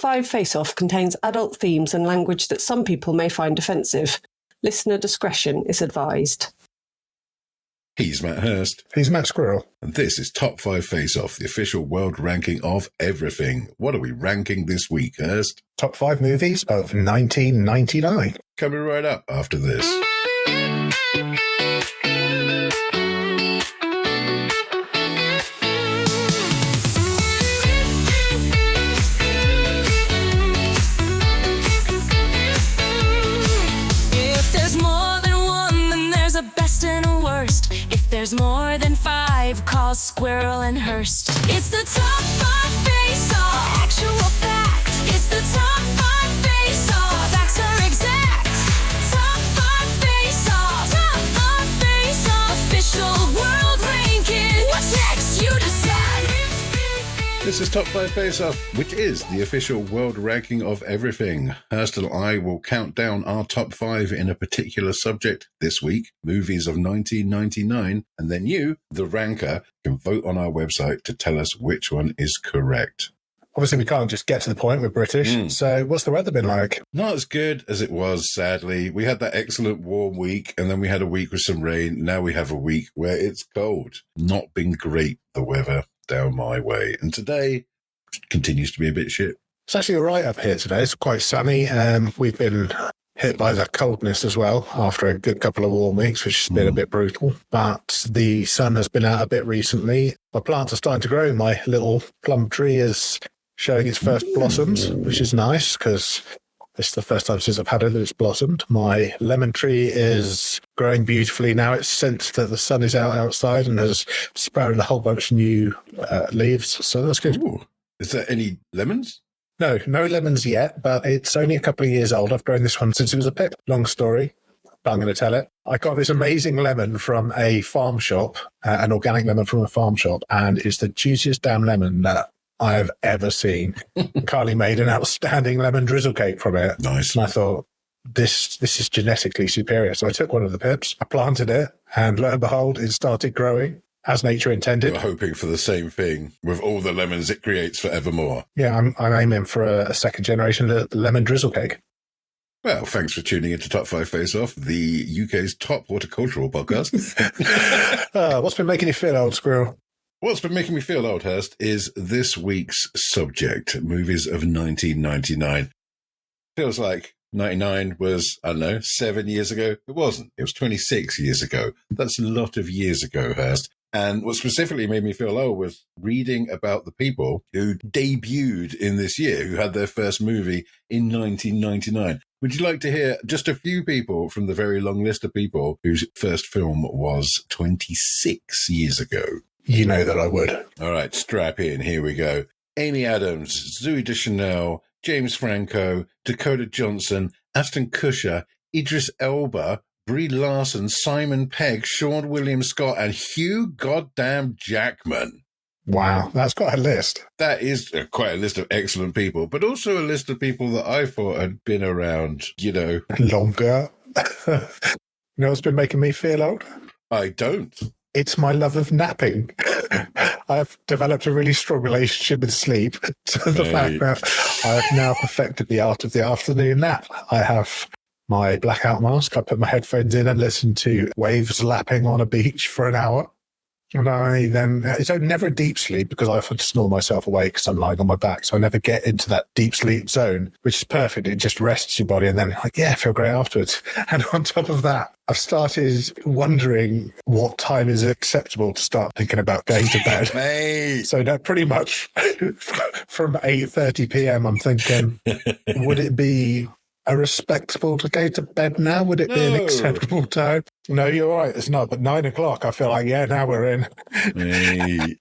Top 5 Face Off contains adult themes and language that some people may find offensive. Listener discretion is advised. He's Matt Hurst. He's Matt Squirrell. And this is Top 5 Face Off, the official world ranking of everything. What are we ranking this week, Hurst? Top 5 movies of 1999. Coming right up after this. There's more than 5, call Squirrell and Hurst. It's the Top 5 Face-Off, actual fact. It's the Top 5 Face-Off, facts are exact. Top 5 Face-Off, Top 5 Face-Off, official world ranking. What's next? You decide. This is Top 5 Face Off, which is the official world ranking of everything. Hurst and I will count down our top 5 in a particular subject this week, movies of 1999, and then you, the ranker, can vote on our website to tell us which one is correct. Obviously, we can't just get to the point. We're British. So what's the weather been like? Not as good as it was, sadly. We had that excellent warm week, and then we had a week with some rain. Now we have a week where it's cold. Not been great, the weather down my way. And today continues to be a bit shit. It's actually all right up here today. It's quite sunny. We've been hit by the coldness as well after a good couple of warm weeks, which has been a bit brutal. But the sun has been out a bit recently. My plants are starting to grow. My little plum tree is showing its first blossoms, which is nice because it's the first time since I've had it that it's blossomed. My lemon tree is growing beautifully now. It's sensed that the sun is outside and has sprouted a whole bunch of new leaves. So that's good. Ooh. Is there any lemons? No lemons yet, but it's only a couple of years old. I've grown this one since it was a pip. Long story, but I'm going to tell it. I got this amazing lemon from a farm shop, an organic lemon from a farm shop, and it's the juiciest damn lemon that I have ever seen. Carly made an outstanding lemon drizzle cake from it. Nice. And I thought, this is genetically superior. So I took one of the pips, I planted it, and lo and behold, it started growing as nature intended. You're hoping for the same thing with all the lemons it creates forevermore. Yeah, I'm aiming for a second generation lemon drizzle cake. Well, thanks for tuning into Top 5 Face Off, the UK's top horticultural podcast. What's been making you feel, old squirrel? What's been making me feel old, Hurst, is this week's subject, movies of 1999. Feels like 99 was, 7 years ago. It wasn't. It was 26 years ago. That's a lot of years ago, Hurst. And what specifically made me feel old was reading about the people who debuted in this year, who had their first movie in 1999. Would you like to hear just a few people from the very long list of people whose first film was 26 years ago? You know that I would. All right, strap in. Here we go. Amy Adams, Zooey Deschanel, James Franco, Dakota Johnson, Ashton Kutcher, Idris Elba, Brie Larson, Simon Pegg, Sean William Scott, and Hugh Goddamn Jackman. Wow, that's quite a list. That is quite a list of excellent people, but also a list of people that I thought had been around, Longer. You know what's been making me feel old? I don't. It's my love of napping. I've developed a really strong relationship with sleep to the fact that I have now perfected the art of the afternoon nap. I have my blackout mask. I put my headphones in and listen to waves lapping on a beach for an hour. And it's never a deep sleep because I often snore myself awake because I'm lying on my back. So I never get into that deep sleep zone, which is perfect. It just rests your body and then I feel great afterwards. And on top of that, I've started wondering what time is acceptable to start thinking about going to bed. Mate. So now pretty much from 8:30 p.m. I'm thinking, would it be respectable to go to bed now? Would it be an acceptable time? No, you're right. It's not. But 9 o'clock, I feel like, now we're in. Hey.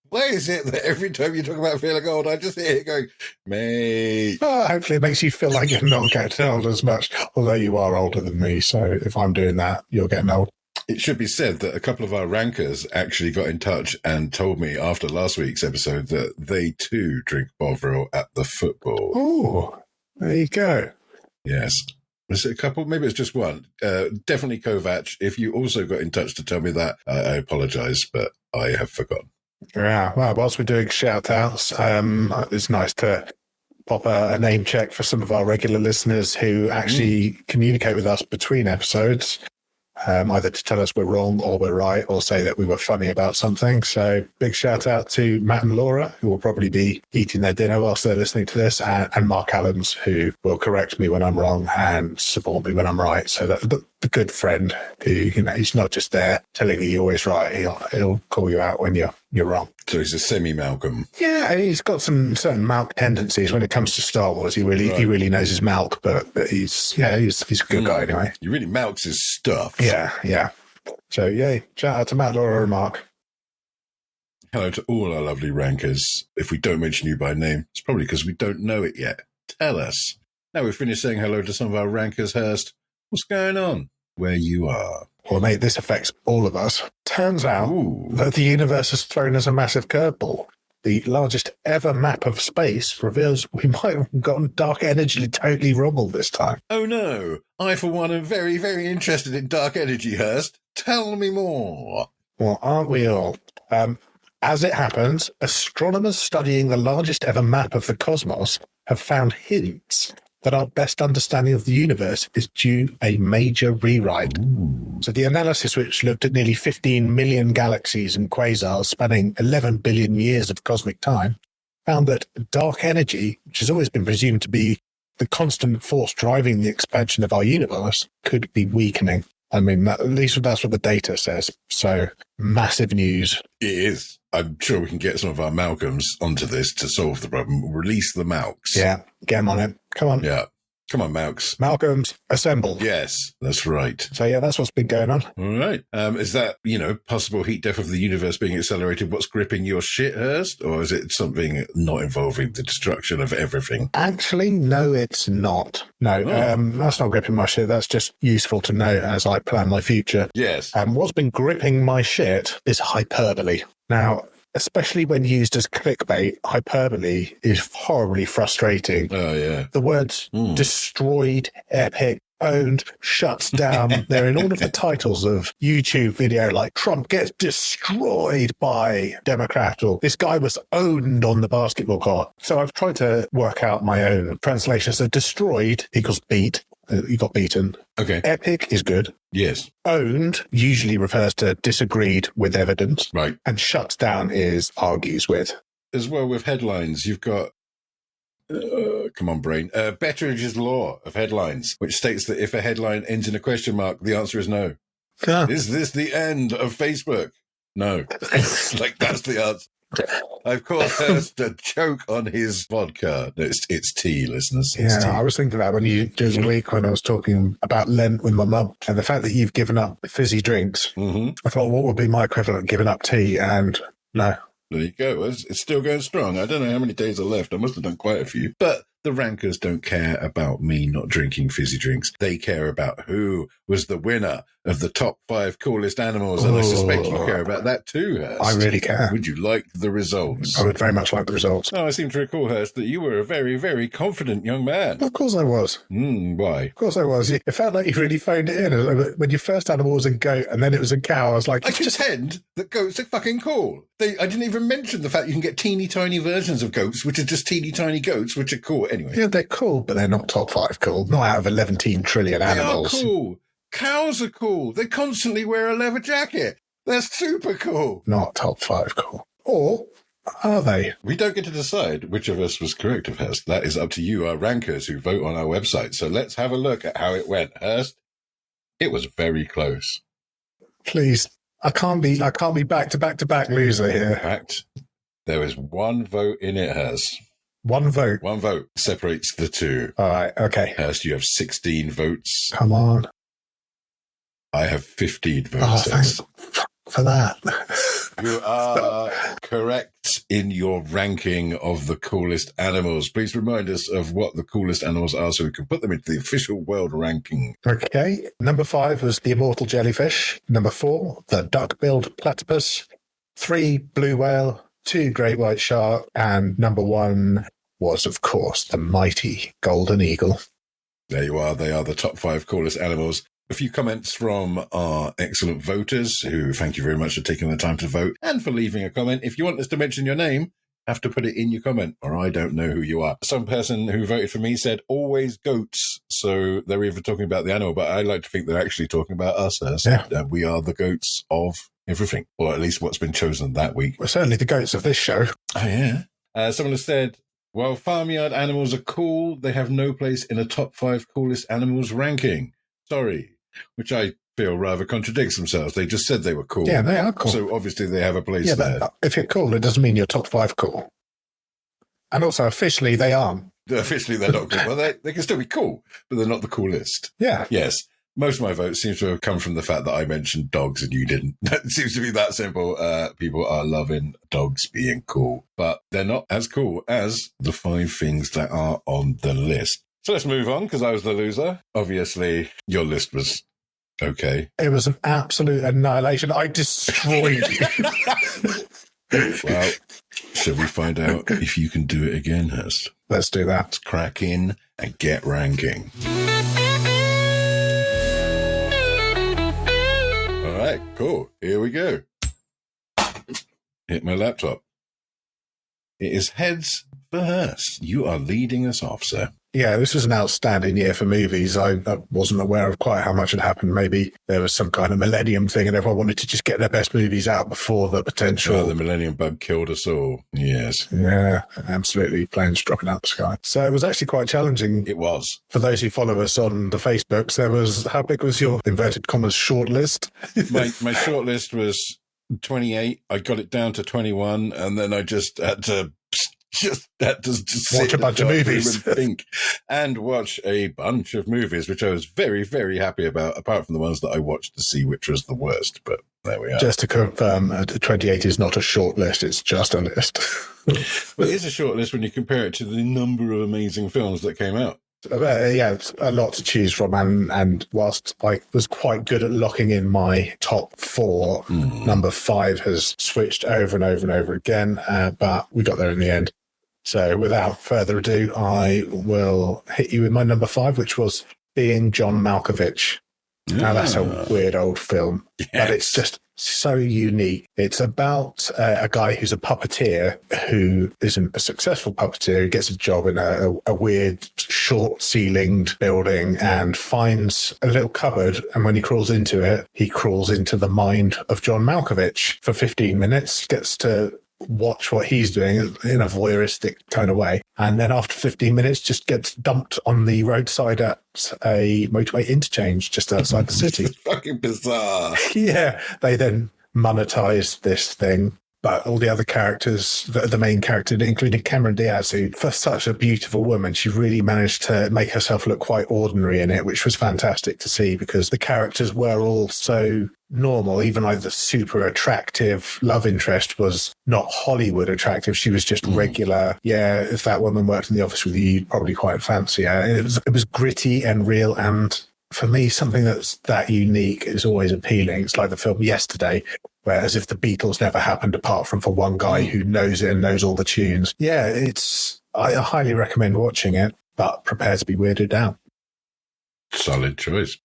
Why is it that every time you talk about feeling old, I just hear it going, mate? Hopefully it makes you feel like you're not getting old as much, although you are older than me. So if I'm doing that, you're getting old. It should be said that a couple of our rankers actually got in touch and told me after last week's episode that they too drink Bovril at the football. Oh, there you go. Yes. Was it a couple? Maybe it's just one. Definitely Kovac. If you also got in touch to tell me that, I apologise, but I have forgotten. Yeah, well, whilst we're doing shout-outs, it's nice to pop a name check for some of our regular listeners who actually communicate with us between episodes, either to tell us we're wrong or we're right, or say that we were funny about something. So big shout out to Matt and Laura, who will probably be eating their dinner whilst they're listening to this, and Mark Allens, who will correct me when I'm wrong and support me when I'm right. So that the good friend who, he's not just there telling you you're always right, he'll call you out when you're wrong. So he's a semi-Malcolm. Yeah, he's got some certain Malk tendencies when it comes to Star Wars. He really knows his Malk, but he's a good guy anyway. He really Malks his stuff. Yeah. So yay, shout out to Matt, Laura, and Mark. Hello to all our lovely rankers. If we don't mention you by name, it's probably because we don't know it yet. Tell us. Now we've finished saying hello to some of our rankers, Hurst. What's going on where you are? Well, mate, this affects all of us. Turns out that the universe has thrown us a massive curveball. The largest ever map of space reveals we might have gotten dark energy totally wrong all this time. Oh no, I for one am very, very interested in dark energy, Hurst. Tell me more. Well, aren't we all? As it happens, astronomers studying the largest ever map of the cosmos have found hints that our best understanding of the universe is due a major rewrite. So the analysis, which looked at nearly 15 million galaxies and quasars spanning 11 billion years of cosmic time, found that dark energy, which has always been presumed to be the constant force driving the expansion of our universe, could be weakening. I mean, at least that's what the data says. So massive news. It is. I'm sure we can get some of our Malcolms onto this to solve the problem. Release the Malks. Yeah, get them on it. Come on. Yeah. Come on, Malks. Malcolms, assemble. Yes, that's right. So, yeah, that's what's been going on. All right. Is that, possible heat death of the universe being accelerated what's gripping your shit, Hurst? Or is it something not involving the destruction of everything? Actually, no, it's not. No, that's not gripping my shit. That's just useful to know as I plan my future. Yes. What's been gripping my shit is hyperbole. Now, especially when used as clickbait, hyperbole is horribly frustrating. Oh, yeah. The words destroyed, epic, owned, shuts down. They're in all of the titles of YouTube video, like Trump gets destroyed by Democrat, or this guy was owned on the basketball court. So I've tried to work out my own translation. So destroyed equals beat. You got beaten. Okay. Epic is good. Yes. Owned usually refers to disagreed with evidence. Right. And shuts down is argues with. As well with headlines, you've got, come on, brain, Betteridge's law of headlines, which states that if a headline ends in a question mark, the answer is no. Yeah. Is this the end of Facebook? No. That's the answer. Of course, there's a joke on his vodka. No, it's tea, listeners. It's tea. I was thinking that during the week when I was talking about Lent with my mum, and the fact that you've given up fizzy drinks. I thought, what would be my equivalent of giving up tea? And no. There you go. It's still going strong. I don't know how many days are left. I must have done quite a few. But the rankers don't care about me not drinking fizzy drinks. They care about who was the winner of the top 5 coolest animals. And I suspect you care about that too, Hurst. I really care. Would you like the results? I would very much like the results. Oh, I seem to recall, Hurst, that you were a very, very confident young man. Of course I was. Why? Of course I was. It felt like you really phoned it in. When your first animal was a goat and then it was a cow, I was like... I contend that goats are fucking cool. I didn't even mention the fact you can get teeny tiny versions of goats, which are just teeny tiny goats, which are cool anyway. Yeah, they're cool, but they're not top 5 cool. Not out of 11 trillion animals. They are cool. Cows are cool. They constantly wear a leather jacket. They're super cool. Not top 5 cool. Or are they? We don't get to decide which of us was correct, of Hurst. That is up to you, our rankers, who vote on our website. So let's have a look at how it went, Hurst. It was very close. Please. I can't be back to back loser here. In fact, there is one vote in it, Hurst. One vote. One vote separates the two. All right, okay. Hurst, you have 16 votes. Come on. I have 15 votes. Oh, thanks for that. You are correct in your ranking of the coolest animals. Please remind us of what the coolest animals are so we can put them into the official world ranking. Okay. Number 5 was the immortal jellyfish. Number 4, the duck-billed platypus. 3, blue whale. 2, great white shark. And number 1 was, of course, the mighty golden eagle. There you are. They are the top 5 coolest animals. A few comments from our excellent voters, who thank you very much for taking the time to vote and for leaving a comment. If you want us to mention your name, have to put it in your comment, or I don't know who you are. Some person who voted for me said, always goats. So they're even talking about the animal, but I like to think they're actually talking about us. We are the goats of everything, or at least what's been chosen that week. We're certainly the goats of this show. Oh, yeah. Someone has said, while farmyard animals are cool, they have no place in a top 5 coolest animals ranking. Sorry. Which I feel rather contradicts themselves. They just said they were cool. Yeah, they are cool. So obviously they have a place there. But if you're cool, it doesn't mean you're top 5 cool. And also, officially, they aren't. Officially, they're not cool. Well, they can still be cool, but they're not the coolest. Yeah. Yes. Most of my votes seem to have come from the fact that I mentioned dogs and you didn't. It seems to be that simple. People are loving dogs being cool, but they're not as cool as the 5 things that are on the list. So let's move on, because I was the loser. Obviously, your list was okay. It was an absolute annihilation. I destroyed you. Well, shall we find out if you can do it again, Hurst? Let's do that. Let's crack in and get ranking. All right, cool. Here we go. Hit my laptop. It is heads for Hurst. You are leading us off, sir. Yeah, this was an outstanding year for movies. I wasn't aware of quite how much had happened. Maybe there was some kind of millennium thing and everyone wanted to just get their best movies out before the potential. Oh, the millennium bug killed us all. Yes. Yeah, absolutely. Planes dropping out the sky. So it was actually quite challenging. It was. For those who follow us on the Facebooks, there was, how big was your inverted commas shortlist? My shortlist was 28. I got it down to 21, and then I just had to watch a bunch of movies and watch a bunch of movies, which I was very, very happy about, apart from the ones that I watched to see which was the worst. But there we are. Just to confirm, 28 is not a short list, it's just a list. Well, it is a short list when you compare it to the number of amazing films that came out. Yeah, it's a lot to choose from, and whilst I was quite good at locking in my top 4, number 5 has switched over and over and over again, but we got there in the end. So without further ado, I will hit you with my number 5, which was Being John Malkovich. Now, that's a weird old film, but it's just so unique. It's about a guy who's a puppeteer who isn't a successful puppeteer. He gets a job in a weird, short-ceilinged building and finds a little cupboard. And when he crawls into it, he crawls into the mind of John Malkovich for 15 minutes, gets to watch what he's doing in a voyeuristic kind of way. And then after 15 minutes, just gets dumped on the roadside at a motorway interchange just outside the city. It's fucking bizarre. Yeah. They then monetize this thing. But all the other characters, the main character, including Cameron Diaz, who, for such a beautiful woman, she really managed to make herself look quite ordinary in it, which was fantastic to see because the characters were all so normal. Even like the super attractive love interest was not Hollywood attractive. She was just regular. Yeah, if that woman worked in the office with you, you'd probably quite fancy her. It was gritty and real, and for me, something that's that unique is always appealing. It's like the film Yesterday, where as if the Beatles never happened apart from for one guy who knows it and knows all the tunes. Yeah, I highly recommend watching it, but prepare to be weirded out. Solid choice.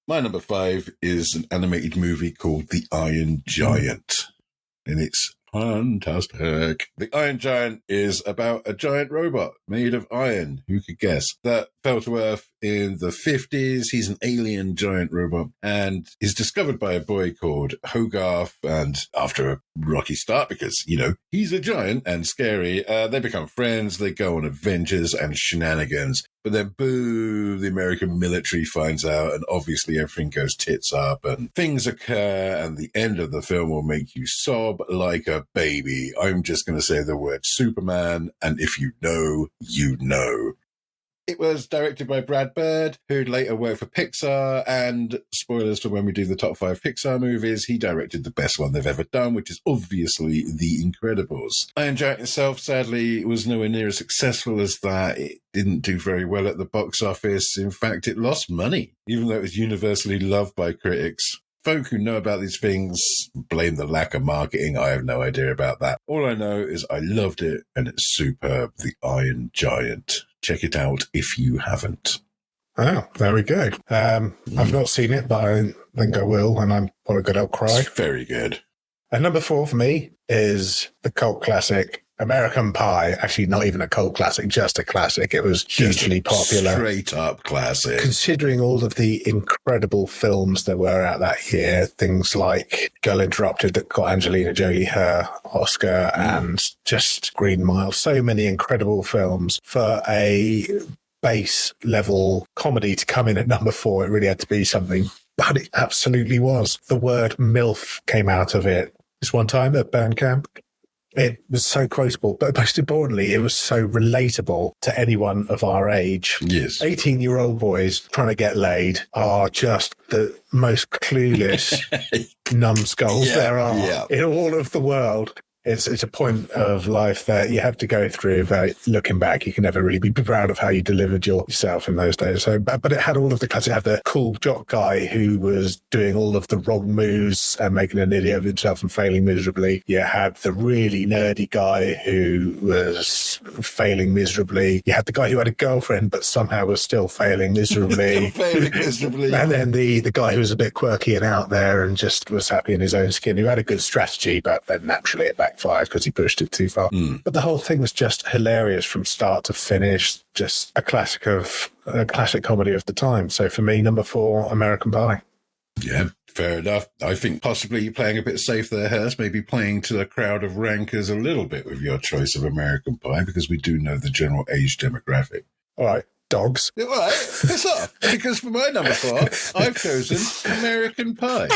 My number 5 is an animated movie called The Iron Giant, and it's fantastic. The Iron Giant is about a giant robot made of iron, who could guess, that fell to Earth in the 50s. He's an alien giant robot and is discovered by a boy called Hogarth. And after a rocky start, because, he's a giant and scary, they become friends. They go on adventures and shenanigans. But then, boo, the American military finds out, and obviously everything goes tits up, and things occur, and the end of the film will make you sob like a baby. I'm just going to say the word Superman, and if you know, you know. It was directed by Brad Bird, who'd later worked for Pixar, and spoilers for when we do the top 5 Pixar movies, he directed the best one they've ever done, which is obviously The Incredibles. Iron Giant itself, sadly, was nowhere near as successful as that. It didn't do very well at the box office. In fact, it lost money, even though it was universally loved by critics. Folk who know about these things blame the lack of marketing. I have no idea about that. All I know is I loved it, and it's superb. The Iron Giant. Check it out if you haven't. Oh, there we go. I've not seen it, but I think I will, and I'm what a good old cry. It's very good. And number 4 for me is the cult classic American Pie. Actually, not even a cult classic, just a classic. It was hugely popular. Straight up classic. Considering all of the incredible films that were out that year, things like Girl Interrupted that got Angelina Jolie her Oscar and just Green Mile. So many incredible films for a base level comedy to come in at number 4. It really had to be something, but it absolutely was. The word MILF came out of it this one time at band camp. It was so quotable, but most importantly, it was so relatable to anyone of our age. Yes. 18-year-old boys trying to get laid are just the most clueless numbskulls there are in all of the world. It's a point of life that you have to go through, but looking back, you can never really be proud of how you delivered yourself in those days. So, but it had all of the classics. It had the cool jock guy who was doing all of the wrong moves and making an idiot of himself and failing miserably. You had the really nerdy guy who was failing miserably. You had the guy who had a girlfriend, but somehow was still failing miserably. And then the guy who was a bit quirky and out there and just was happy in his own skin, who had a good strategy, but then naturally it backfired because he pushed it too far. But the whole thing was just hilarious from start to finish. Just a classic comedy of the time. So for me, number 4, American Pie. Yeah, fair enough. I think possibly you're playing a bit safe there, Hurst, maybe playing to the crowd of rankers a little bit with your choice of American Pie, because we do know the general age demographic. All right, dogs. All right, piss off. Because for my number 4, I've chosen American Pie.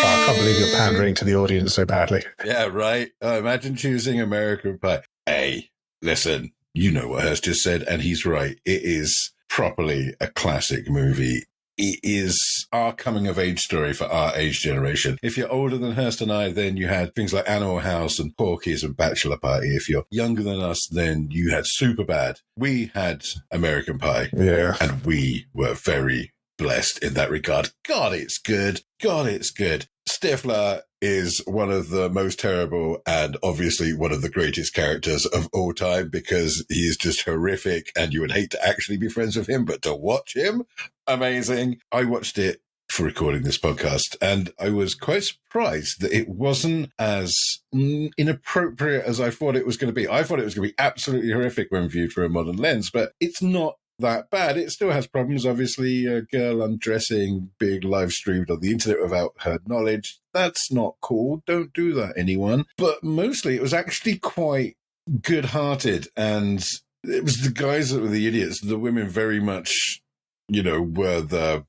I can't believe you're pandering to the audience so badly. Yeah, right. Imagine choosing American Pie. Hey, listen, you know what Hurst just said, and he's right. It is properly a classic movie. It is our coming-of-age story for our age generation. If you're older than Hurst and I, then you had things like Animal House and Porky's and Bachelor Party. If you're younger than us, then you had Superbad. We had American Pie. Yeah. And we were very blessed in that regard. God, it's good. God, it's good. Stifler is one of the most terrible and obviously one of the greatest characters of all time, because he is just horrific and you would hate to actually be friends with him, but to watch him, amazing. I watched it for recording this podcast and I was quite surprised that it wasn't as inappropriate as I thought it was going to be. I thought it was going to be absolutely horrific when viewed through a modern lens, but it's not that bad. It still has problems, obviously. A girl undressing being live streamed on the internet without her knowledge. That's not cool. Don't do that, anyone. But mostly it was actually quite good-hearted, and it was the guys that were the idiots. The women very much, were the...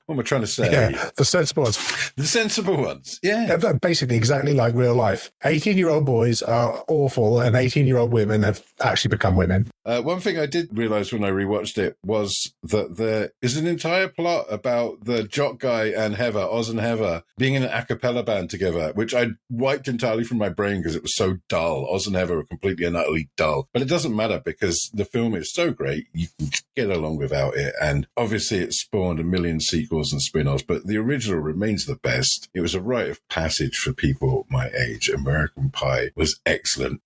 What am I trying to say? Yeah, the sensible ones. The sensible ones, yeah. They're basically exactly like real life. 18-year-old boys are awful and 18-year-old women have actually become women. One thing I did realise when I rewatched it was that there is an entire plot about the jock guy and Heather, Oz and Heather, being in an a cappella band together, which I wiped entirely from my brain because it was so dull. Oz and Heather were completely and utterly dull. But it doesn't matter because the film is so great, you can get along without it. And obviously it spawned a million sequels and spin-offs, but the original remains the best. It was a rite of passage for people my age. American Pie was excellent.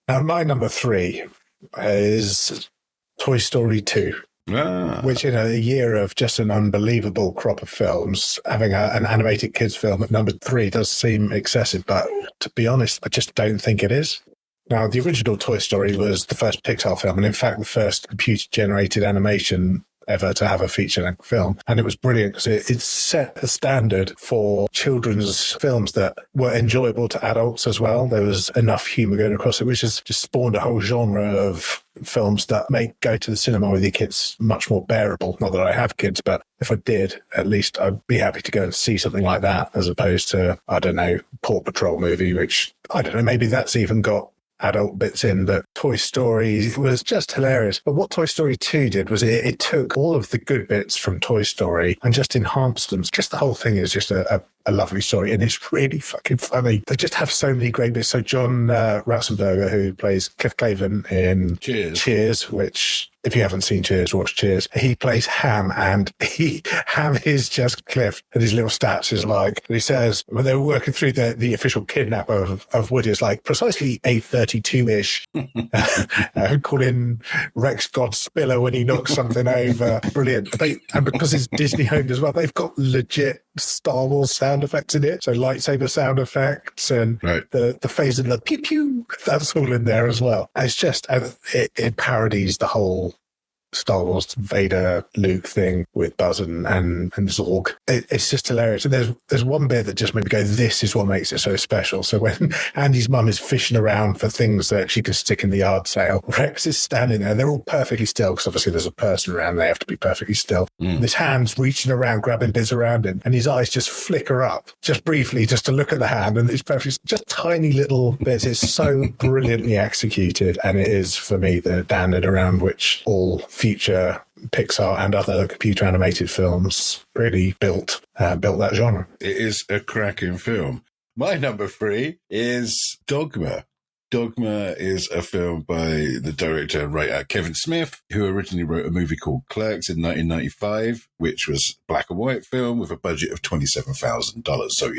Now, my number 3 is Toy Story 2. Which in a year of just an unbelievable crop of films, having an animated kids film at number 3 does seem excessive, but to be honest, I just don't think it is. Now, the original Toy Story was the first Pixar film, and in fact, the first computer-generated animation ever to have a feature-length film. And it was brilliant because it set a standard for children's films that were enjoyable to adults as well. There was enough humour going across it, which has just spawned a whole genre of films that make go to the cinema with your kids much more bearable. Not that I have kids, but if I did, at least I'd be happy to go and see something like that as opposed to, I don't know, Paw Patrol movie, which, I don't know, maybe that's even got adult bits in, but Toy Story was just hilarious. But what Toy Story 2 did was it took all of the good bits from Toy Story and just enhanced them. Just the whole thing is just a a lovely story, and it's really fucking funny. They just have so many great bits. So John Ratzenberger, who plays Cliff Clavin in Cheers, which, if you haven't seen Cheers, watch Cheers. He plays Ham, and Ham is just Cliff, and his little stats is like, he says, when they were working through the official kidnap of Woody, it's like precisely 8:32-ish. Call in Rex Godspiller when he knocks something over. Brilliant. And because it's Disney owned as well, they've got legit Star Wars sound effects in it. So lightsaber sound effects and the phase and the pew pew, that's all in there as well. And it's just, it parodies the whole Star Wars Vader Luke thing with Buzz and Zorg. It's just hilarious. And there's one bit that just made me go, this is what makes it so special. So when Andy's mum is fishing around for things that she can stick in the yard sale, Rex is standing there. They're all perfectly still because obviously there's a person around. They have to be perfectly still. His hand's reaching around, grabbing bits around him, and his eyes just flicker up just briefly just to look at the hand. And it's perfectly, just tiny little bits. It's so brilliantly executed. And it is, for me, the standard around which all future Pixar and other computer animated films really built that genre. It is a cracking film. My number 3 is Dogma. Dogma is a film by the director and writer Kevin Smith, who originally wrote a movie called Clerks in 1995, which was a black and white film with a budget of $27,000. So,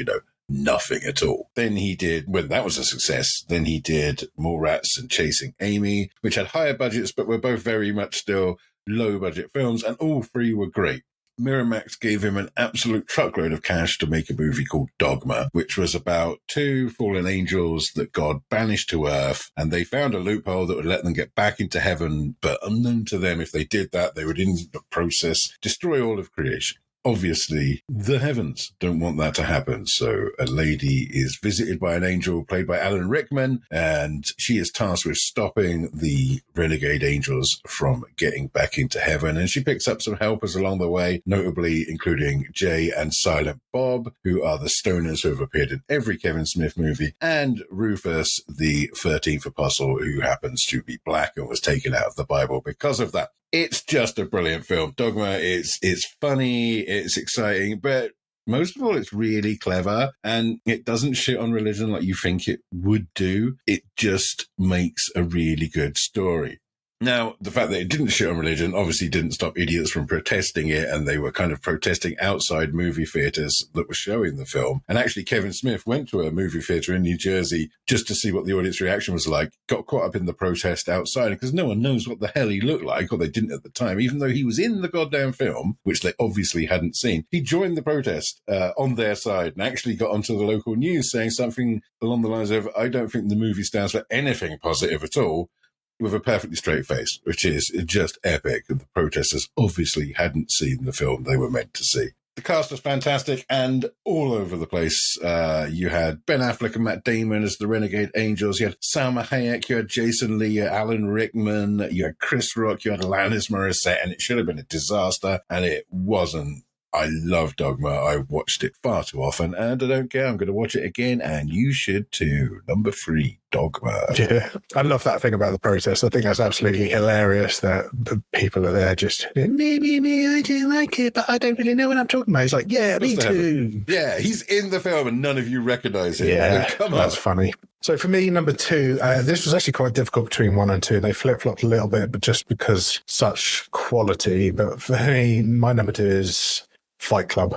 nothing at all. Then he did, when that was a success, then he did Mallrats and Chasing Amy, which had higher budgets, but were both very much still low budget films, and all 3 were great. Miramax gave him an absolute truckload of cash to make a movie called Dogma, which was about 2 fallen angels that God banished to Earth, and they found a loophole that would let them get back into heaven, but unknown to them, if they did that, they would in the process destroy all of creation. Obviously, the heavens don't want that to happen. So a lady is visited by an angel played by Alan Rickman, and she is tasked with stopping the renegade angels from getting back into heaven. And she picks up some helpers along the way, notably including Jay and Silent Bob, who are the stoners who have appeared in every Kevin Smith movie, and Rufus, the 13th apostle, who happens to be black and was taken out of the Bible because of that. It's just a brilliant film. Dogma, it's funny, it's exciting, but most of all, it's really clever, and it doesn't shit on religion like you think it would do. It just makes a really good story. Now, the fact that it didn't shit on religion obviously didn't stop idiots from protesting it, and they were kind of protesting outside movie theatres that were showing the film. And actually, Kevin Smith went to a movie theatre in New Jersey just to see what the audience reaction was like, got caught up in the protest outside, because no one knows what the hell he looked like, or they didn't at the time, even though he was in the goddamn film, which they obviously hadn't seen. He joined the protest on their side and actually got onto the local news saying something along the lines of, I don't think the movie stands for anything positive at all, with a perfectly straight face, which is just epic. The protesters obviously hadn't seen the film they were meant to see. The cast was fantastic and all over the place. You had Ben Affleck and Matt Damon as the Renegade Angels. You had Salma Hayek, you had Jason Lee, Alan Rickman, you had Chris Rock, you had Alanis Morissette, and it should have been a disaster, and it wasn't. I love Dogma. I watched it far too often, and I don't care. I'm going to watch it again, and you should too. Number 3, Dogma. Yeah, I love that thing about the protest. I think that's absolutely hilarious that the people are there just, me, I do like it, but I don't really know what I'm talking about. He's like, yeah, me too. Yeah, he's in the film, and none of you recognize him. Yeah, come on. That's funny. So for me, number 2, this was actually quite difficult between 1 and 2. They flip-flopped a little bit, but just because such quality. But for me, my number 2 is Fight Club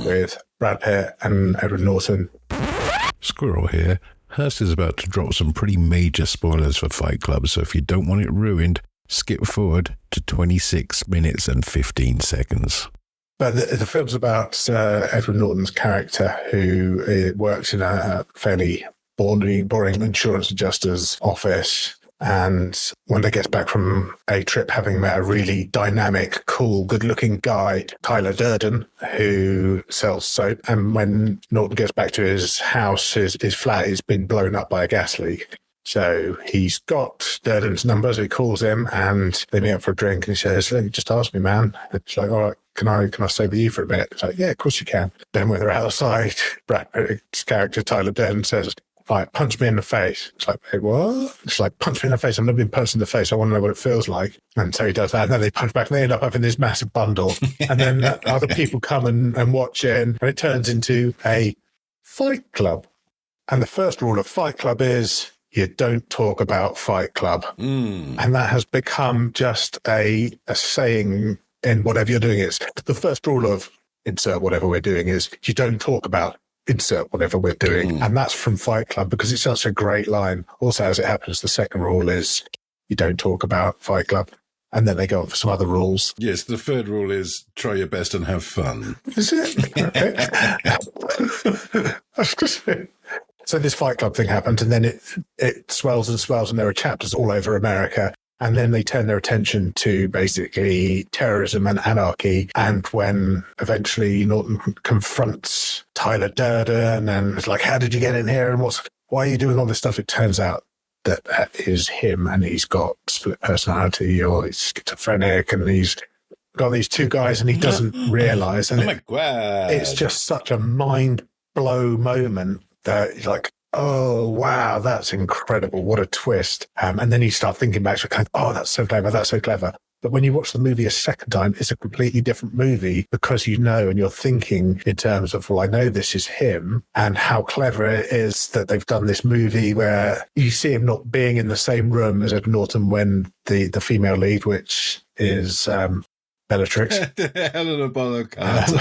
with Brad Pitt and Edward Norton. Squirrel here. Hurst is about to drop some pretty major spoilers for Fight Club, so if you don't want it ruined, skip forward to 26 minutes and 15 seconds. But the film's about Edward Norton's character, who works in a fairly boring insurance adjuster's office. And when they gets back from a trip, having met a really dynamic, cool, good-looking guy, Tyler Durden, who sells soap. And when Norton gets back to his house, his flat has been blown up by a gas leak. So he's got Durden's number, so he calls him, and they meet up for a drink. And he says, "Hey, just ask me, man." It's like, "All right, can I stay with you for a bit?" It's like, "Yeah, of course you can." Then when they're outside, Brad Pitt's character, Tyler Durden, says, like, punch me in the face. It's like, hey, what? It's like, punch me in the face. I've never been punched in the face. I want to know what it feels like. And so he does that. And then they punch back and they end up having this massive bundle. And then other people come and watch it. And it turns into a fight club. And the first rule of Fight Club is you don't talk about Fight Club. And that has become just a saying in whatever you're doing. It's the first rule of insert whatever we're doing is you don't talk about insert whatever we're doing. And that's from Fight Club because it's such a great line. Also, as it happens, the second rule is you don't talk about Fight Club. And then they go on for some other rules. Yes, the third rule is try your best and have fun. Is it? So this Fight Club thing happened, and then it swells and swells, and there are chapters all over America. And then they turn their attention to basically terrorism and anarchy. And when eventually Norton confronts Tyler Durden and it's like, how did you get in here? And why are you doing all this stuff? It turns out that is him, and he's got split personality, or he's schizophrenic, and he's got these two guys, and he doesn't realize. And it's just such a mind blow moment that he's like, oh, wow, that's incredible. What a twist. And then you start thinking back to kind of, oh, that's so clever. That's so clever. But when you watch the movie a second time, it's a completely different movie because you know, and you're thinking in terms of, well, I know this is him, and how clever it is that they've done this movie where you see him not being in the same room as Ed Norton when the female lead, which is Bellatrix. Helena Bonham Carter.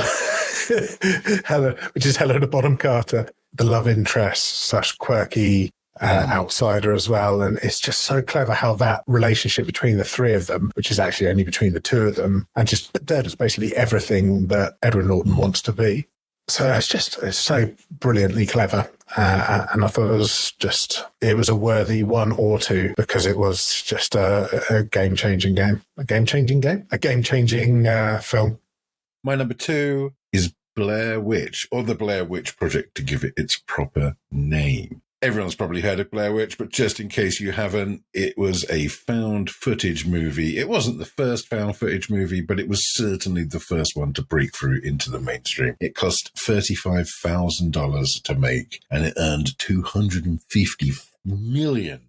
Which is Helena Bonham Carter, the love interest / quirky outsider as well. And it's just so clever how that relationship between the three of them, which is actually only between the two of them, and just that is basically everything that Edward Norton wants to be. So it's so brilliantly clever. And I thought it was a worthy 1 or 2 because it was just a game-changing game. A game-changing game? A game-changing film. My number 2 is Blair Witch, or the Blair Witch Project, to give it its proper name. Everyone's probably heard of Blair Witch, but just in case you haven't, it was a found footage movie. It wasn't the first found footage movie, but it was certainly the first one to break through into the mainstream. It cost $35,000 to make, and it earned $250 million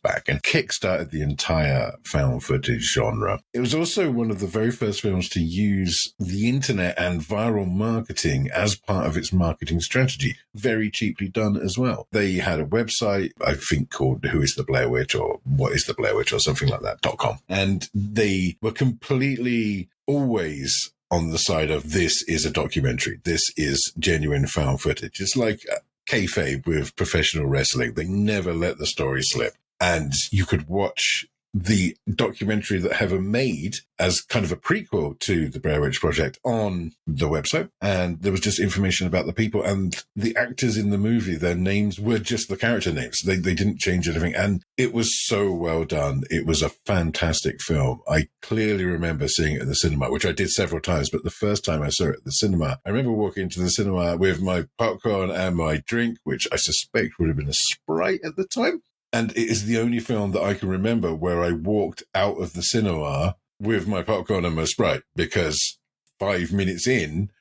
back and kickstarted the entire found footage genre. It was also one of the very first films to use the internet and viral marketing as part of its marketing strategy. Very cheaply done as well. They had a website, I think, called Who is the Blair Witch, or What is the Blair Witch, or something like that, .com. And they were completely always on the side of this is a documentary. This is genuine found footage. It's like kayfabe with professional wrestling. They never let the story slip. And you could watch the documentary that Heather made as kind of a prequel to the Blair Witch Project on the website. And there was just information about the people, and the actors in the movie, their names were just the character names. They didn't change anything. And it was so well done. It was a fantastic film. I clearly remember seeing it at the cinema, which I did several times. But the first time I saw it at the cinema, I remember walking into the cinema with my popcorn and my drink, which I suspect would have been a Sprite at the time. And it is the only film that I can remember where I walked out of the cinema with my popcorn and my Sprite, because 5 minutes in,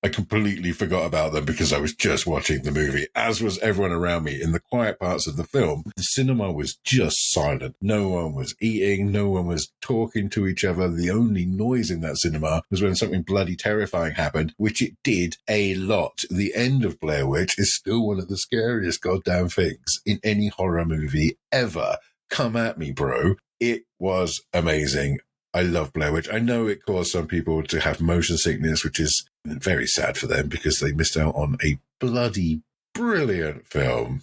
I completely forgot about them because I was just watching the movie, as was everyone around me. In the quiet parts of the film, the cinema was just silent. No one was eating. No one was talking to each other. The only noise in that cinema was when something bloody terrifying happened, which it did a lot. The end of Blair Witch is still one of the scariest goddamn things in any horror movie ever. Come at me, bro. It was amazing. I love Blair Witch. I know it caused some people to have motion sickness, which is very sad for them because they missed out on a bloody brilliant film.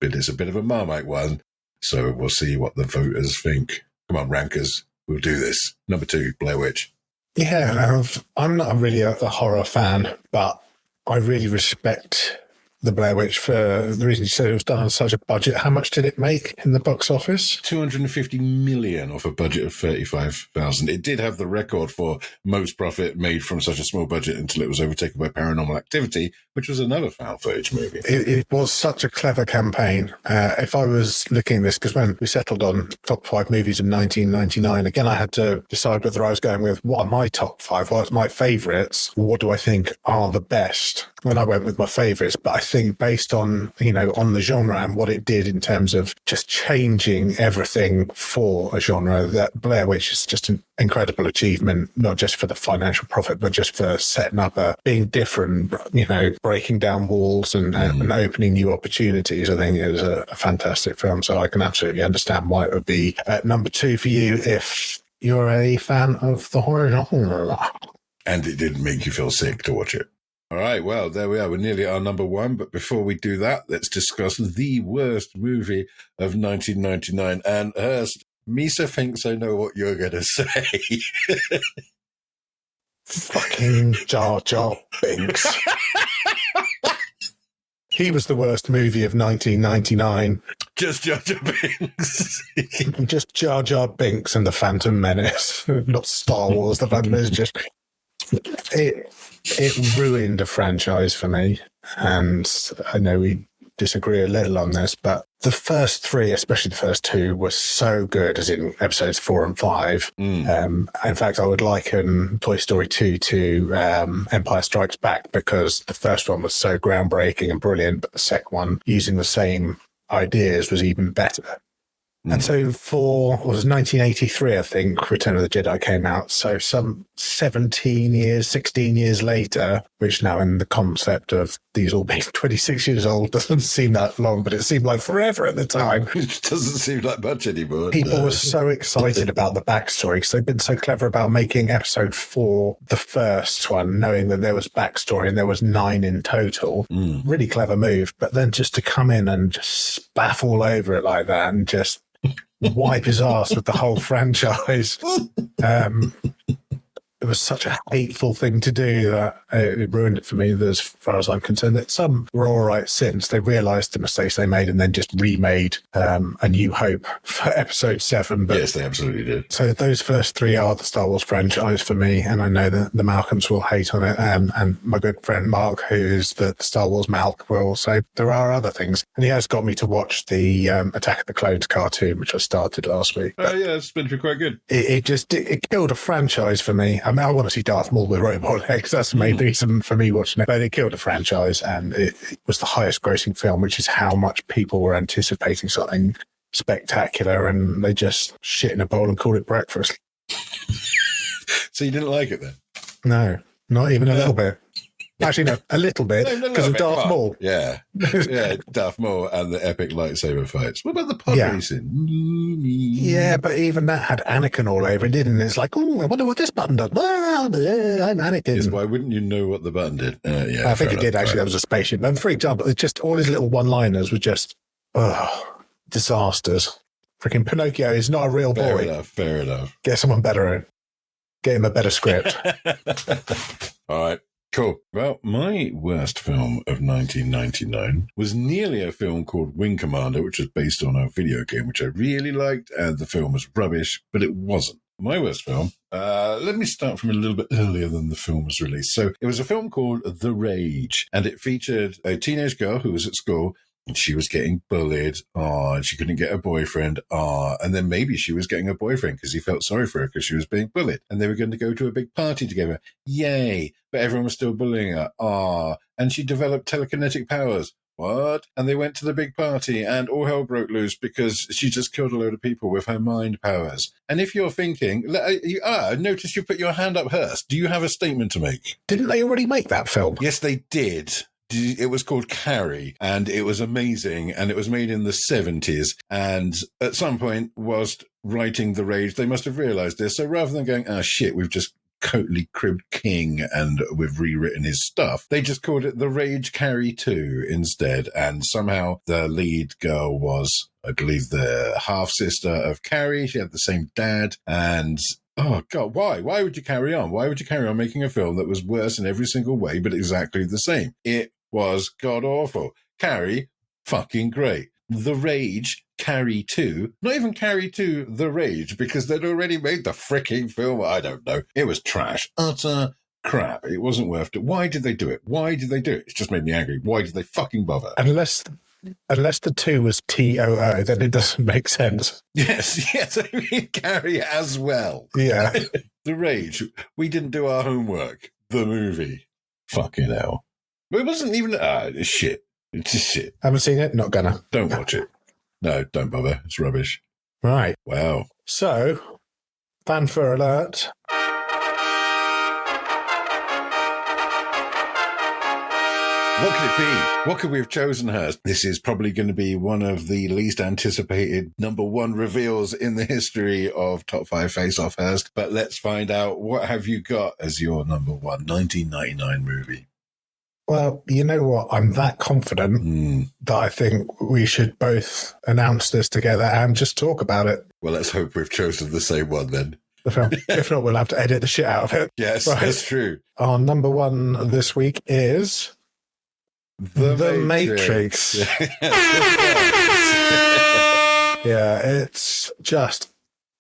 But it's a bit of a Marmite one, so we'll see what the voters think. Come on, rankers. We'll do this. Number 2, Blair Witch. Yeah, I'm not really a horror fan, but I really respect the Blair Witch for the reason you said it was done on such a budget. How much did it make in the box office? $250 million off a budget of $35,000. It did have the record for most profit made from such a small budget until it was overtaken by Paranormal Activity, which was another found footage movie. It was such a clever campaign. If I was looking at this, because when we settled on top 5 movies in 1999, again, I had to decide whether I was going with what are my top 5, what are my favourites, what do I think are the best. when I went with my favourites, but I think based on, on the genre and what it did in terms of just changing everything for a genre, that Blair Witch is just an incredible achievement, not just for the financial profit, but just for setting up being different, breaking down walls and opening new opportunities. I think it was a fantastic film. So I can absolutely understand why it would be at number 2 for you if you're a fan of the horror genre. And it didn't make you feel sick to watch it. All right, well, there we are. We're nearly at our number 1. But before we do that, let's discuss the worst movie of 1999. And Hurst, Misa thinks I know what you're going to say. Fucking Jar Jar Binks. He was the worst movie of 1999. Just Jar Jar Binks. Just Jar Jar Binks and the Phantom Menace. Not Star Wars, the Phantom Menace. Just... It ruined a franchise for me, and I know we disagree a little on this, but the first 3, especially the first 2, were so good, as in episodes 4 and 5. In fact, I would liken Toy Story 2 to Empire Strikes Back, because the first one was so groundbreaking and brilliant, but the second one, using the same ideas, was even better. And so for, what was 1983, I think, Return of the Jedi came out. So some 16 years later, which now in the concept of these all being 26 years old doesn't seem that long, but it seemed like forever at the time. It doesn't seem like much anymore. People were so excited about the backstory because they've been so clever about making episode 4 the first one, knowing that there was backstory and there was 9 in total. Really clever move. But then just to come in and just spaff all over it like that and just wipe his ass with the whole franchise. It was such a hateful thing to do that it ruined it for me, as far as I'm concerned. That some were all right since they realised the mistakes they made and then just remade A New Hope for episode 7. But, yes, they absolutely did. So those first 3 are the Star Wars franchise for me, and I know that the Malcolms will hate on it, and my good friend Mark, who is the Star Wars Malk, will say there are other things. And he has got me to watch the Attack of the Clones cartoon, which I started last week. Oh, yeah, it's been quite good. It killed a franchise for me. I mean, I want to see Darth Maul with robot legs. That's the main reason for me watching it. But it killed a franchise, and it was the highest grossing film, which is how much people were anticipating something spectacular, and they just shit in a bowl and called it breakfast. So you didn't like it then? No, not even a little bit. Actually, no, a little bit, because of Darth Maul. Yeah. Yeah, Darth Maul and the epic lightsaber fights. What about the pod racing? Yeah, but even that had Anakin all over it, didn't it? It's like, oh, I wonder what this button does. Well, I'm Anakin. Yes, why wouldn't you know what the button did? Yeah, I think it did, actually. That was a spaceship. And for example, it's just all his little one-liners were just, disasters. Freaking Pinocchio is not a real boy. Fair enough. Get someone better. Get him a better script. All right. Cool. Well, my worst film of 1999 was nearly a film called Wing Commander, which was based on a video game, which I really liked, and the film was rubbish, but it wasn't. My worst film, let me start from a little bit earlier than the film was released. So it was a film called The Rage, and it featured a teenage girl who was at school, and she was getting bullied. And she couldn't get a boyfriend. And then maybe she was getting a boyfriend because he felt sorry for her because she was being bullied. And they were going to go to a big party together. Yay. But everyone was still bullying her. And she developed telekinetic powers. What? And they went to the big party and all hell broke loose because she just killed a load of people with her mind powers. And if you're thinking, notice you put your hand up, Hurst. Do you have a statement to make? Didn't they already make that film? Yes, they did. It was called Carrie, and it was amazing, and it was made in the 70s. And at some point, whilst writing The Rage, they must have realised this. So rather than going, shit, we've just totally cribbed King and we've rewritten his stuff, they just called it The Rage Carrie 2 instead. And somehow the lead girl was, I believe, the half-sister of Carrie. She had the same dad, and... oh, God, why? Why would you carry on? Why would you carry on making a film that was worse in every single way, but exactly the same? It was god-awful. Carrie, fucking great. The Rage, Carrie 2, not even Carrie 2, The Rage, because they'd already made the freaking film. I don't know. It was trash. Utter crap. It wasn't worth it. Why did they do it? Why did they do it? It's just made me angry. Why did they fucking bother? Unless the 2 was TOO, then it doesn't make sense. Yes, I mean, Carrie as well. Yeah. The Rage, we didn't do our homework. The movie. Fucking hell. It wasn't even... it's shit. It's just shit. Haven't seen it? Not gonna. Don't watch it. No, don't bother. It's rubbish. Right. Wow. So, fanfare alert. What could it be? What could we have chosen, Hurst? This is probably going to be one of the least anticipated number one reveals in the history of Top 5 Face-Off, Hurst. But let's find out, what have you got as your number one 1999 movie? Well, you know what? I'm that confident that I think we should both announce this together and just talk about it. Well, let's hope we've chosen the same one then. The film. If not, we'll have to edit the shit out of it. Yes, Right. That's true. Our number one this week is... The Matrix. Yeah, it's just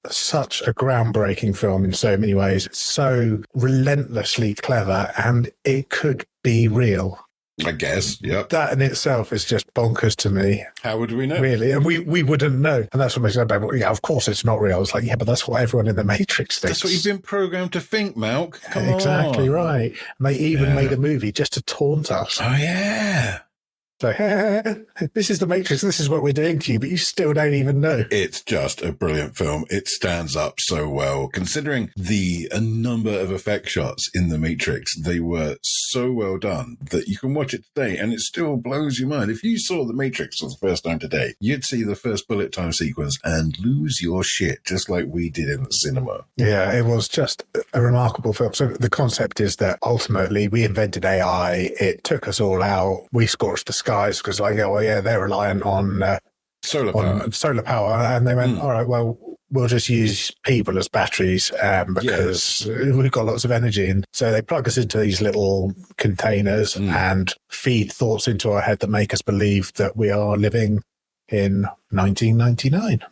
such a groundbreaking film in so many ways. It's so relentlessly clever, and it could be real. I guess, yep. That in itself is just bonkers to me. How would we know? Really, and we wouldn't know. And that's what makes it about, yeah, of course it's not real. It's like, yeah, but that's what everyone in the Matrix thinks. That's what you've been programmed to think, Malk. Come exactly on. right. And they even made a movie just to taunt us. Oh, yeah. So, this is the Matrix, this is what we're doing to you, but you still don't even know. It's just a brilliant film. It stands up so well. Considering the number of effect shots in The Matrix, they were so well done that you can watch it today and it still blows your mind. If you saw The Matrix for the first time today, you'd see the first bullet time sequence and lose your shit, just like we did in the cinema. Yeah, it was just a remarkable film. So the concept is that ultimately we invented AI. It took us all out. We scorched the skies because, like, oh yeah, they're reliant on solar power, and they went, all right, well, we'll just use people as batteries because we've got lots of energy, and so they plug us into these little containers and feed thoughts into our head that make us believe that we are living in 1999.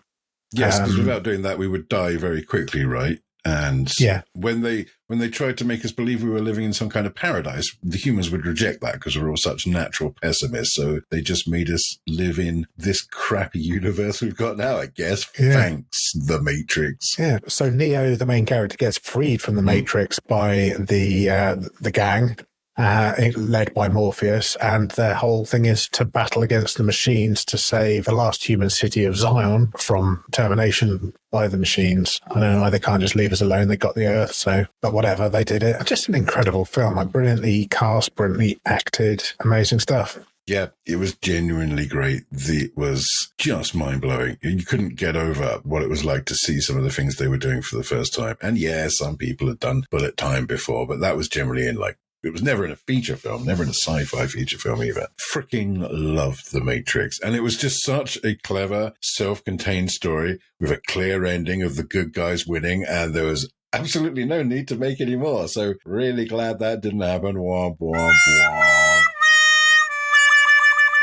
Yes, because without doing that, we would die very quickly, right? And when they tried to make us believe we were living in some kind of paradise, the humans would reject that because we're all such natural pessimists. So they just made us live in this crappy universe we've got now, I guess. Yeah. Thanks, The Matrix. Yeah. So Neo, the main character, gets freed from the Matrix by the gang. Led by Morpheus, and their whole thing is to battle against the machines to save the last human city of Zion from termination by the machines. I don't know why they can't just leave us alone. They got the Earth, but whatever, they did it. Just an incredible film, like brilliantly cast, brilliantly acted, amazing stuff. Yeah, it was genuinely great. It was just mind-blowing. You couldn't get over what it was like to see some of the things they were doing for the first time. And yeah, some people had done bullet time before, but that was generally in it was never in a feature film, never in a sci-fi feature film either. Freaking loved The Matrix. And it was just such a clever, self-contained story with a clear ending of the good guys winning, and there was absolutely no need to make any more. So really glad that didn't happen. Womp, womp, womp.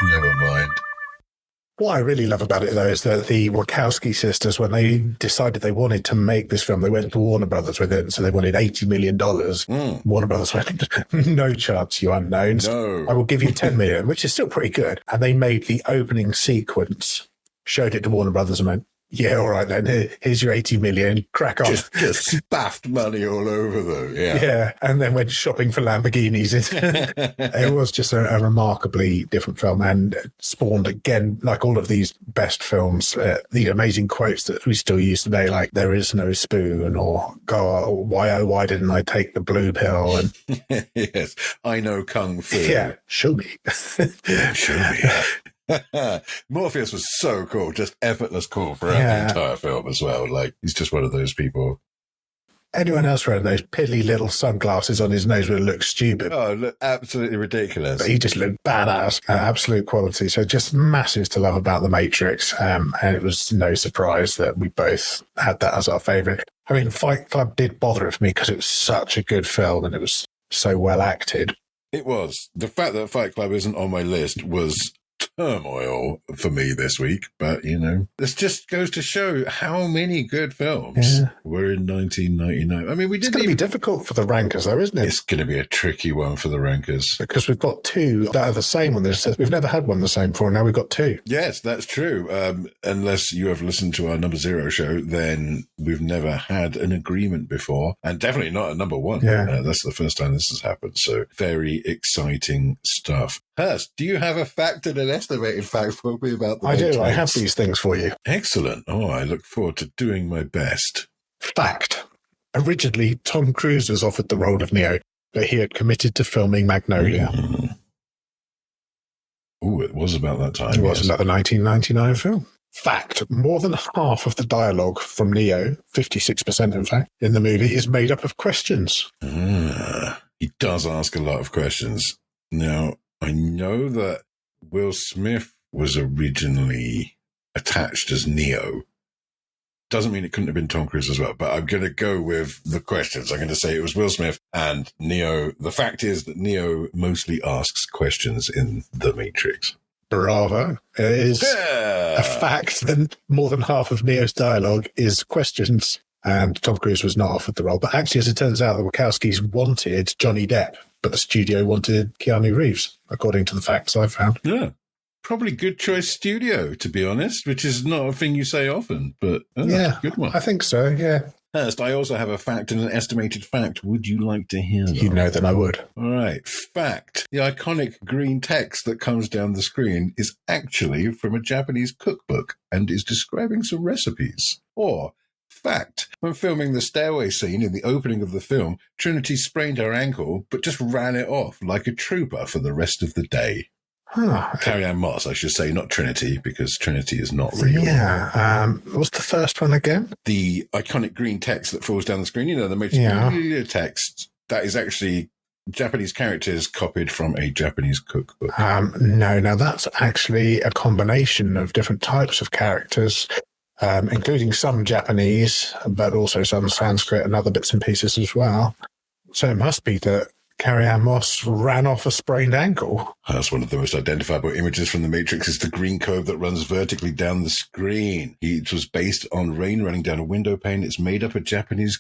Never mind. What I really love about it, though, is that the Wachowski sisters, when they decided they wanted to make this film, they went to Warner Brothers with it, so they wanted $80 million. Warner Brothers went, no chance, you unknowns. No. I will give you $10 million, which is still pretty good. And they made the opening sequence, showed it to Warner Brothers and went, yeah, all right then, here's your 80 million, crack on. Just spaffed money all over them, Yeah, and then went shopping for Lamborghinis. It was just a remarkably different film, and spawned, again, like all of these best films, the amazing quotes that we still use today, like, there is no spoon, or, God, why didn't I take the blue pill? And yes, I know Kung Fu. Yeah, show me. Show me. Morpheus was so cool, just effortless cool throughout the entire film as well. Like, he's just one of those people. Anyone else wearing those piddly little sunglasses on his nose would look stupid. Oh, look absolutely ridiculous. But he just looked badass, absolute quality. So just masses to love about The Matrix. And it was no surprise that we both had that as our favourite. I mean, Fight Club did bother it for me because it was such a good film and it was so well acted. It was. The fact that Fight Club isn't on my list was turmoil for me this week, but this just goes to show how many good films were in 1999. I mean, it's going to be difficult for the rankers, though, isn't it? It's going to be a tricky one for the rankers because we've got two that are the same on this. We've never had one the same before. Now we've got two. Yes, that's true. Unless you have listened to our number 0 show, then we've never had an agreement before, and definitely not a number 1. Yeah, that's the first time this has happened. So very exciting stuff. Hurst, do you have a fact and an estimated fact for me about the I Matrix? do. I have these things for you. Excellent. Oh, I look forward to doing my best. Fact. Originally, Tom Cruise was offered the role of Neo, but he had committed to filming Magnolia. Oh, it was about that time. It was another 1999 film. Fact. More than half of the dialogue from Neo, 56% in fact, in the movie, is made up of questions. He does ask a lot of questions. Now, I know that Will Smith was originally attached as Neo. Doesn't mean it couldn't have been Tom Cruise as well, but I'm going to go with the questions. I'm going to say it was Will Smith and Neo. The fact is that Neo mostly asks questions in The Matrix. Bravo. It is a fact that more than half of Neo's dialogue is questions, and Tom Cruise was not offered the role. But actually, as it turns out, the Wachowskis wanted Johnny Depp, but the studio wanted Keanu Reeves, according to the facts I've found. Yeah. Probably good choice studio, to be honest, which is not a thing you say often, but yeah, a good one. I think so, yeah. Hurst, I also have a fact and an estimated fact. Would you like to hear them? You know that I would. All right. Fact. The iconic green text that comes down the screen is actually from a Japanese cookbook and is describing some recipes. Or fact. When filming the stairway scene in the opening of the film, Trinity sprained her ankle, but just ran it off like a trooper for the rest of the day. Carrie-Anne Moss, I should say, not Trinity, because Trinity is not real. Yeah. What's the first one again? The iconic green text that falls down the screen, the Matrix text, that is actually Japanese characters copied from a Japanese cookbook. No, that's actually a combination of different types of characters, including some Japanese, but also some Sanskrit and other bits and pieces as well. So it must be that Carrie-Anne Moss ran off a sprained ankle. That's one of the most identifiable images from The Matrix is the green code that runs vertically down the screen. It was based on rain running down a window pane. It's made up of Japanese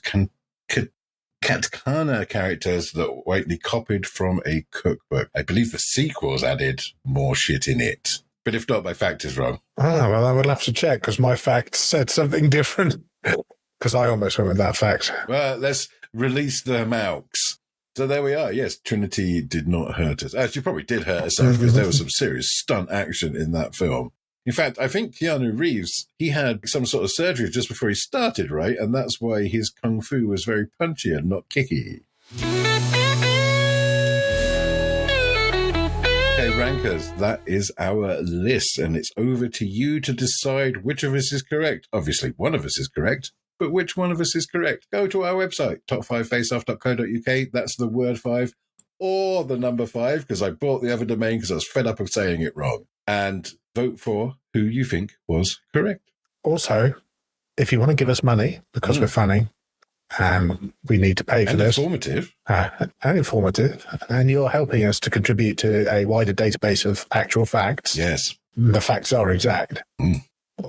katakana characters that Whiteley copied from a cookbook. I believe the sequels added more shit in it. But if not, my fact is wrong. Well, I would have to check because my fact said something different. Because I almost went with that fact. Well, let's release the mouths. So there we are. Yes, Trinity did not hurt us. She probably did hurt herself because there was some serious stunt action in that film. In fact, I think Keanu Reeves, he had some sort of surgery just before he started, right? And that's why his kung fu was very punchy and not kicky. Okay, rankers, that is our list. And it's over to you to decide which of us is correct. Obviously, one of us is correct. But which one of us is correct? Go to our website, top5faceoff.co.uk. That's the word 5 or the number 5, because I bought the other domain because I was fed up of saying it wrong. And vote for who you think was correct. Also, if you want to give us money, because we're funny, and we need to pay for this. Informative. And informative. And you're helping us to contribute to a wider database of actual facts. Yes. The facts are exact.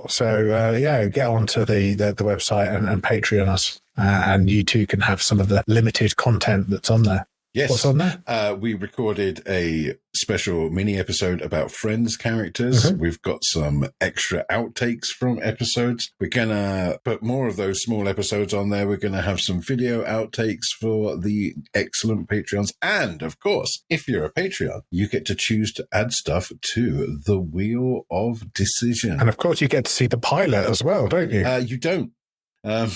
So, get onto the website and Patreon us, and you too can have some of the limited content that's on there. Yes. What's on there? We recorded a special mini episode about Friends characters. We've got some extra outtakes from episodes. We're going to put more of those small episodes on there. We're going to have some video outtakes for the excellent Patreons. And, of course, if you're a Patreon, you get to choose to add stuff to the Wheel of Decision. And, of course, you get to see the pilot as well, don't you? You don't. But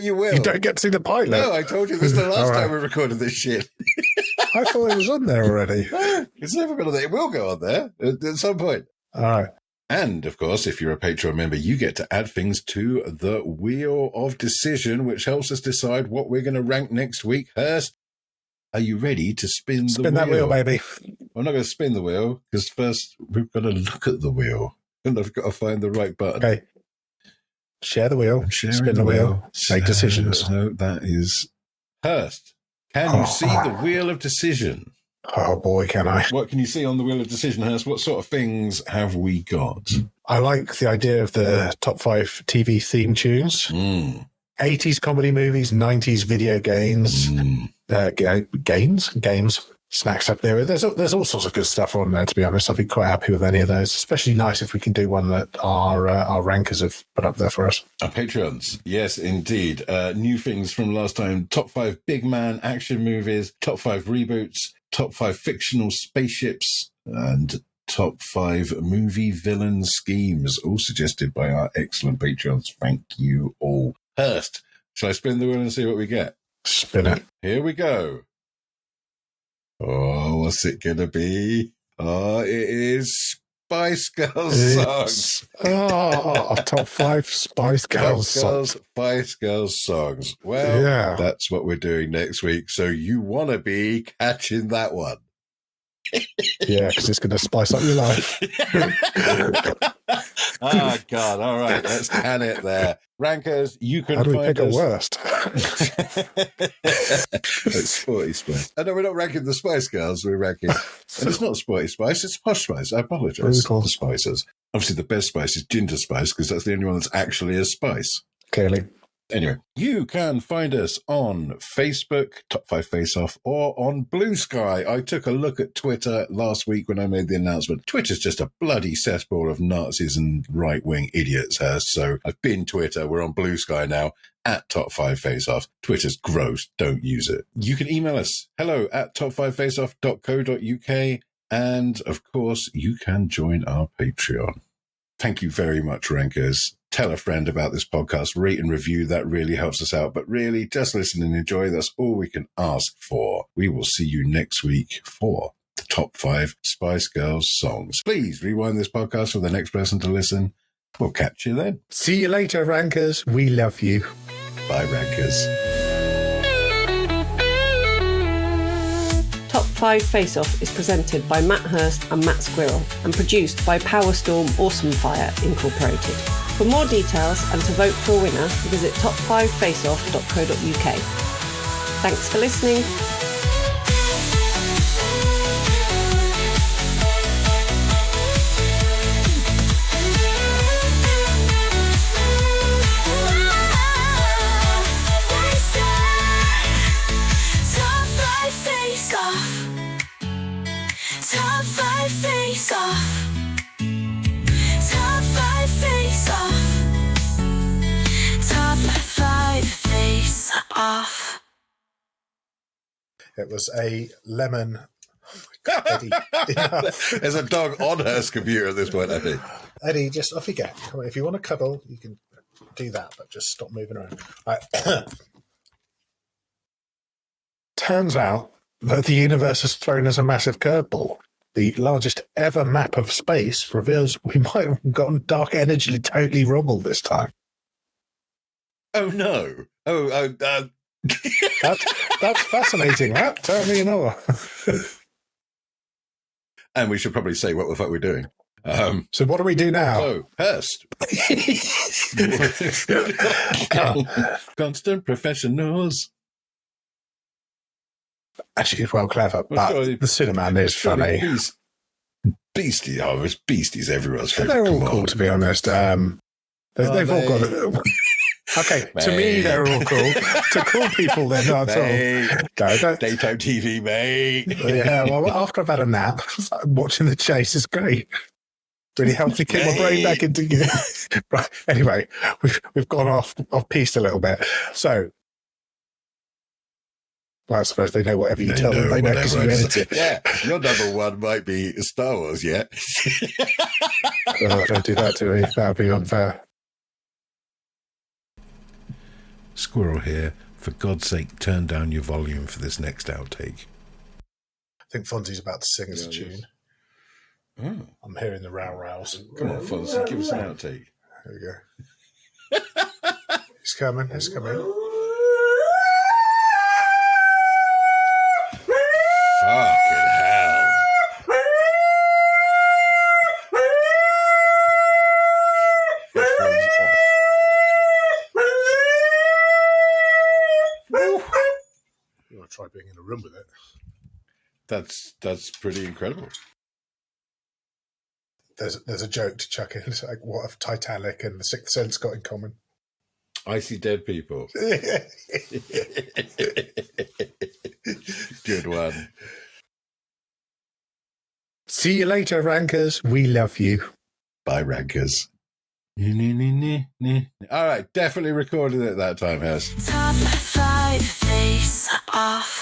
you will. You don't get to see the pilot. No, I told you this the last time we recorded this shit. I thought it was on there already. It's never been on there. It will go on there at some point. All right. And, of course, if you're a Patreon member, you get to add things to the Wheel of Decision, which helps us decide what we're going to rank next week. Hurst, are you ready to spin the wheel? Spin that wheel, baby. I'm not going to spin the wheel, because first we've got to look at the wheel. And I've got to find the right button. Okay. Share the wheel, spin the wheel, make decisions. No, that is Hurst. Can you see the Wheel of Decision? Oh boy, can I. What can you see on the Wheel of Decision, Hurst? What sort of things have we got? I like the idea of the top 5 TV theme tunes. 80s comedy movies, 90s video games. Games. Snacks up there. There's all sorts of good stuff on there, to be honest. I'd be quite happy with any of those. Especially nice if we can do one that our rankers have put up there for us. Our Patreons. Yes, indeed. New things from last time. Top 5 big man action movies. Top 5 reboots. Top 5 fictional spaceships. And top 5 movie villain schemes. All suggested by our excellent Patreons. Thank you all. Hurst, shall I spin the wheel and see what we get? Spin it. Here we go. Oh, what's it going to be? Oh, it is Spice Girls songs. Oh, top 5 Spice Girls songs. Spice Girls songs. Well, yeah. That's what we're doing next week. So you want to be catching that one. Yeah, because it's going to spice up your life. Oh, God. All right. Let's can it there. Rankers, you can How do we find pick us. a worst? It's Sporty Spice. Oh, no, we're not ranking the Spice Girls. We're ranking... And it's not Sporty Spice. It's Posh Spice. I apologise for the spices. Obviously, the best spice is ginger spice because that's the only one that's actually a spice. Clearly. Anyway, you can find us on Facebook, Top 5 Face Off, or on Blue Sky. I took a look at Twitter last week when I made the announcement. Twitter's just a bloody cesspool of Nazis and right-wing idiots, so I've been Twitter. We're on Blue Sky now, at Top 5 Face Off. Twitter's gross. Don't use it. You can email us, hello@top5faceoff.co.uk, and, of course, you can join our Patreon. Thank you very much, Rankers. Tell a friend about this podcast, rate and review. That really helps us out. But really, just listen and enjoy. That's all we can ask for. We will see you next week for the top 5 Spice Girls songs. Please rewind this podcast for the next person to listen. We'll catch you then. See you later, Rankers. We love you. Bye, Rankers. Top 5 Face Off is presented by Matt Hurst and Matt Squirrell and produced by Powerstorm Awesomefire Incorporated. For more details and to vote for a winner, visit top5faceoff.co.uk. Thanks for listening. Top 5 Face Off. Top 5 Face Off. Top 5 Face Off. Top 5 Face Off. It was a lemon. Eddie, There's a dog on her computer at this point, I think. Eddie, just off you go. Come on, if you want to cuddle, you can do that, but just stop moving around. Right. Turns out that the universe has thrown us a massive curveball. The largest ever map of space reveals we might have gotten dark energy totally wrong all this time. Oh, no. That's fascinating, that. Tell me more. And we should probably say what the fuck we're doing. So what do we do now? So, Hurst. Constant professionals. Actually, it's well clever, but the Cinnamon is funny. Beastie. Oh, it's Beasties everyone's favourite. They're all cool, to be honest. They've all got it. Okay, to me, they're all cool. To cool people, they're not at all. No, daytime TV, mate. Yeah, well, after I've had a nap, watching the chase is great. Really helps me kick my brain back into gear. Right. Anyway, we've gone off piste a little bit. So, well, I suppose they know whatever you tell them. They know because you edit it. Yeah, your number one might be Star Wars, yeah? Oh, don't do that to me. That would be unfair. Squirrel here. For God's sake, turn down your volume for this next outtake. I think Fonzie's about to sing us a tune. Oh. I'm hearing the row-rows. Come on, Fonzie, give us an outtake. There we go. He's coming. He's coming. Fucking hell. Headphones off. You want to try being in a room with it? That's pretty incredible. There's a joke to chuck in. It's like, what have Titanic and The Sixth Sense got in common? I see dead people. Good one. See you later, rankers. We love you. Bye, rankers. All right, definitely recorded at that time, Hurst. Top 5 face off.